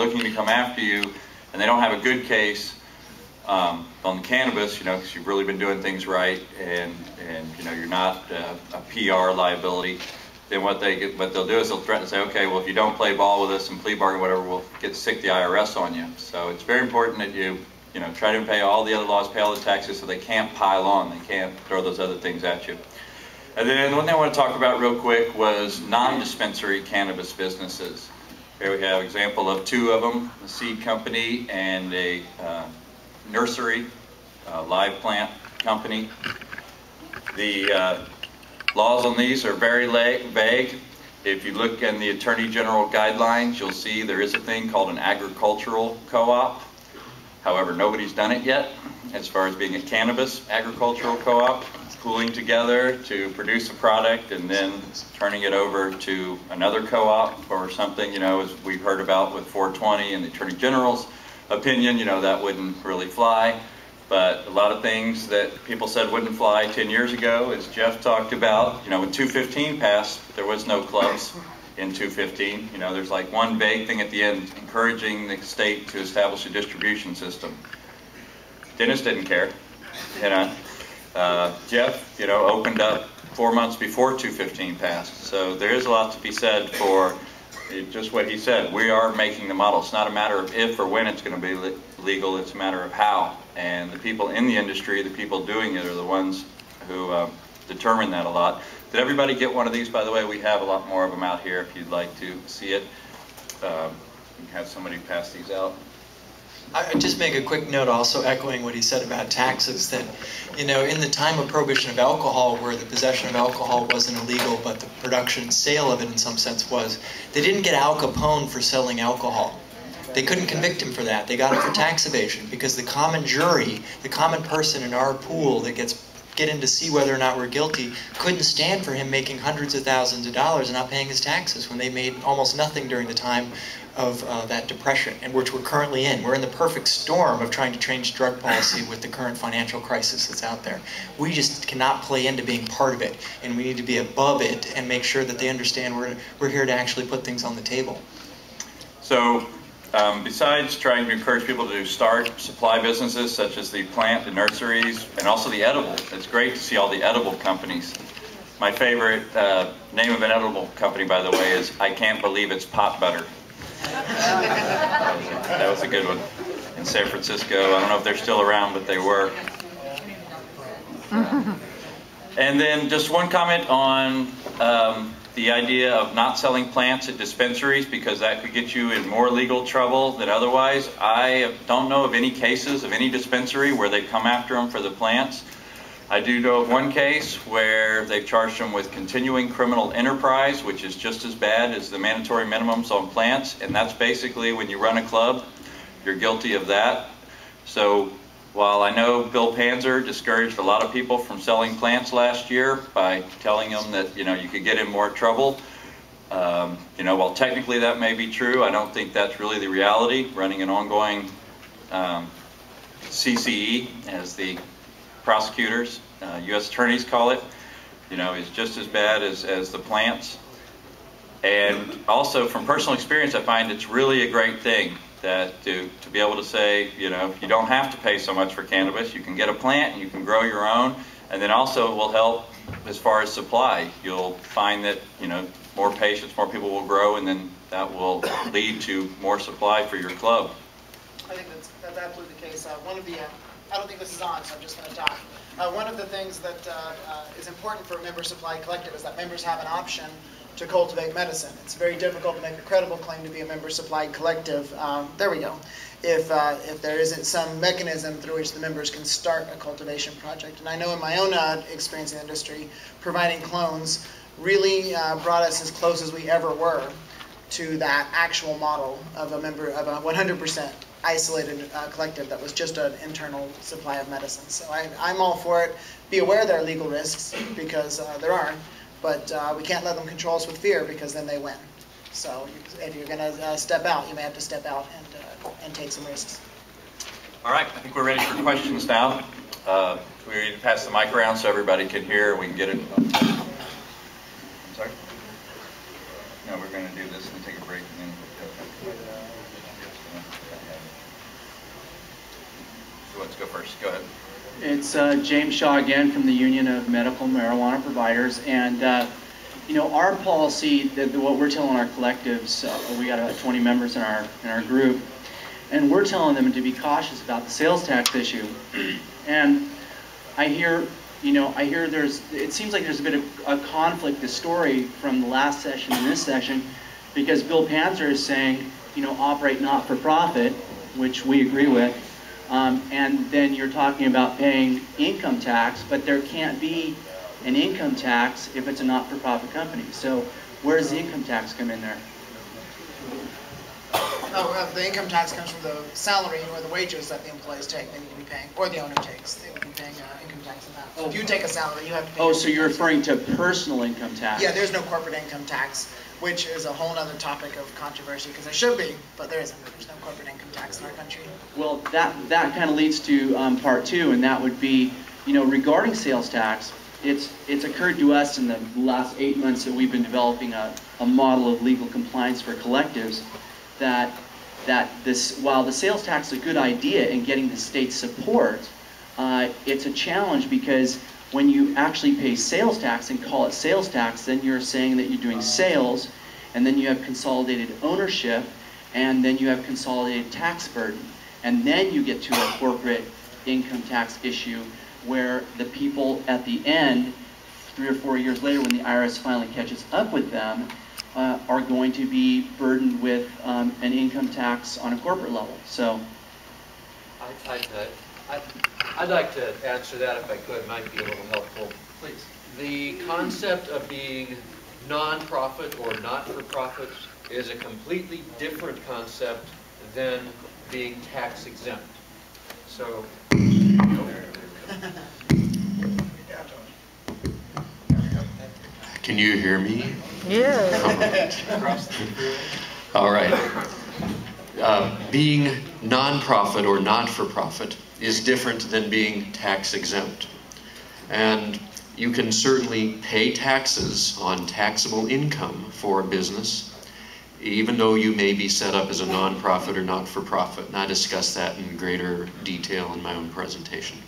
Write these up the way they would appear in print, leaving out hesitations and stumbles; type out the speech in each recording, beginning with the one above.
looking to come after you and they don't have a good case on the cannabis, you know, because you've really been doing things right, and you know, you're not a PR liability, then what they'll do is they'll threaten to say, okay, well, if you don't play ball with us and plea bargain, whatever, we'll get sick the IRS on you. So it's very important that you know, try to pay all the other laws, pay all the taxes, so they can't pile on, they can't throw those other things at you. And then one thing I want to talk about real quick was non-dispensary cannabis businesses. Here we have an example of two of them, a seed company and a nursery, live plant company. The laws on these are very vague. If you look in the Attorney General guidelines, you'll see there is a thing called an agricultural co-op. However, nobody's done it yet as far as being a cannabis agricultural co-op, pooling together to produce a product and then turning it over to another co-op or something, you know, as we've heard about with 420 and the Attorney General's opinion, you know, that wouldn't really fly. But a lot of things that people said wouldn't fly 10 years ago, as Jeff talked about, you know, when 215 passed, there was no clubs in 215. You know, there's like one vague thing at the end encouraging the state to establish a distribution system. Dennis didn't care, you know. Jeff, you know, opened up 4 months before 215 passed. So there is a lot to be said for just what he said. We are making the model. It's not a matter of if or when it's going to be legal, it's a matter of how. And the people in the industry, the people doing it, are the ones who determine that a lot. Did everybody get one of these, by the way? We have a lot more of them out here if you'd like to see it. You can have somebody pass these out. I'd just make a quick note, also echoing what he said about taxes, that, you know, in the time of prohibition of alcohol, where the possession of alcohol wasn't illegal, but the production and sale of it in some sense was, they didn't get Al Capone for selling alcohol. They couldn't convict him for that. They got him for tax evasion, because the common jury, the common person in our pool that get in to see whether or not we're guilty, couldn't stand for him making hundreds of thousands of dollars and not paying his taxes when they made almost nothing during the time of that depression, and which we're currently in. We're in the perfect storm of trying to change drug policy with the current financial crisis that's out there. We just cannot play into being part of it, and we need to be above it and make sure that they understand we're here to actually put things on the table. So besides trying to encourage people to start supply businesses such as the plant, the nurseries, and also the edible, it's great to see all the edible companies. My favorite name of an edible company, by the way, is I Can't Believe It's Pot Butter. That was a good one. In San Francisco, I don't know if they're still around, but they were. And then just one comment on the idea of not selling plants at dispensaries, because that could get you in more legal trouble than otherwise. I don't know of any cases of any dispensary where they come after them for the plants. I do know of one case where they've charged them with continuing criminal enterprise, which is just as bad as the mandatory minimums on plants, and that's basically when you run a club, you're guilty of that. So while I know Bill Panzer discouraged a lot of people from selling plants last year by telling them that, you know, you could get in more trouble, you know, while technically that may be true, I don't think that's really the reality. Running an ongoing CCE, as the prosecutors, U.S. attorneys call it, you know, is just as bad as the plants. And also from personal experience, I find it's really a great thing that to be able to say, you know, you don't have to pay so much for cannabis. You can get a plant and you can grow your own, and then also it will help as far as supply. You'll find that, you know, more patients, more people will grow, and then that will lead to more supply for your club. I think that's absolutely the case. I don't think this is on, so I'm just going to talk. One of the things that is important for a member supply collective is that members have an option to cultivate medicine. It's very difficult to make a credible claim to be a member supplied collective. There we go. If there isn't some mechanism through which the members can start a cultivation project. And I know in my own experience in the industry, providing clones really brought us as close as we ever were to that actual model of a member of a 100% isolated collective that was just an internal supply of medicine. So I'm all for it. Be aware there are legal risks, because there are, but we can't let them control us with fear, because then they win. So if you're going to step out, you may have to step out and take some risks. All right, I think we're ready for questions now. We need to pass the mic around so everybody can hear and we can get it. I'm sorry? No, we're going to do this and take a break and then. go first. Go ahead. It's James Shaw again from the Union of Medical Marijuana Providers, and you know, our policy, what we're telling our collectives, we got about 20 members in our group, and we're telling them to be cautious about the sales tax issue. And I hear, you know, it seems like there's a bit of a conflict, the story from the last session and this session, because Bill Panzer is saying, you know, operate not for profit, which we agree with, and then you're talking about paying income tax, but there can't be an income tax if it's a not-for-profit company. So where does the income tax come in there? The income tax comes from the salary or the wages that the employees take. They need to be paying, or the owner takes. They would be paying income tax on that. So if you take a salary, you have to pay. Oh, so you're referring to personal income tax? Yeah, there's no corporate income tax, which is a whole other topic of controversy, because there should be, but there isn't. There's no corporate income tax in our country. Well, that kind of leads to part two, and that would be, you know, regarding sales tax. It's occurred to us in the last 8 months that we've been developing a model of legal compliance for collectives, that while the sales tax is a good idea in getting the state support, it's a challenge, because when you actually pay sales tax and call it sales tax, then you're saying that you're doing sales, and then you have consolidated ownership, and then you have consolidated tax burden. And then you get to a corporate income tax issue where the people at the end, 3 or 4 years later, when the IRS finally catches up with them, are going to be burdened with an income tax on a corporate level. So, I'd like to answer that if I could. Might be a little helpful. please. The concept of being non-profit or not-for-profit is a completely different concept than being tax exempt. So. Can you hear me? Yeah. All right. Being non-profit or not-for-profit is different than being tax exempt. And you can certainly pay taxes on taxable income for a business, even though you may be set up as a non-profit or not-for-profit. And I discussed that in greater detail in my own presentation.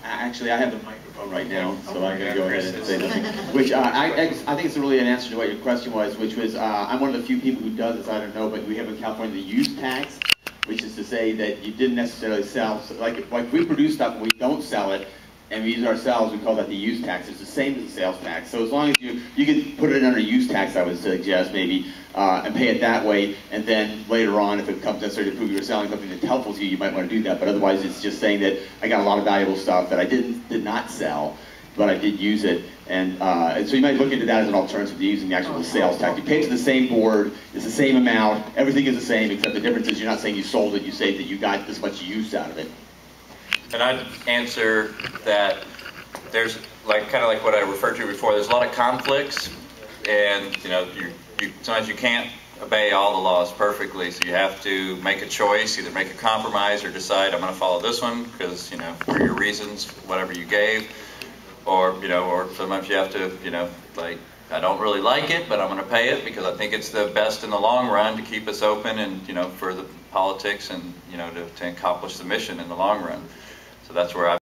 Actually, I have the microphone right now, so I'm going to go ahead and say this. Which I think it's really an answer to what your question was, which was I'm one of the few people who does this. I don't know, but we have in California the use tax, which is to say that you didn't necessarily sell. So like we produce stuff and we don't sell it, and we use it ourselves. We call that the use tax. It's the same as the sales tax. So as long as you could put it under use tax, I would suggest maybe, and pay it that way. And then later on, if it comes necessary to prove you're selling something that's helpful to you, you might want to do that. But otherwise, it's just saying that I got a lot of valuable stuff that I did not sell, but I did use it. And so you might look into that as an alternative to using the actual sales tax. You pay it to the same board, it's the same amount, everything is the same, except the difference is you're not saying you sold it, you say that you got this much use out of it. And I'd answer that there's kind of like what I referred to before. There's a lot of conflicts, and you know, sometimes you can't obey all the laws perfectly, so you have to make a choice, either make a compromise or decide I'm going to follow this one because, you know, for your reasons, whatever you gave, or you know, or sometimes you have to, you know, like, I don't really like it, but I'm going to pay it because I think it's the best in the long run to keep us open and, you know, for the politics and, you know, to accomplish the mission in the long run. So that's where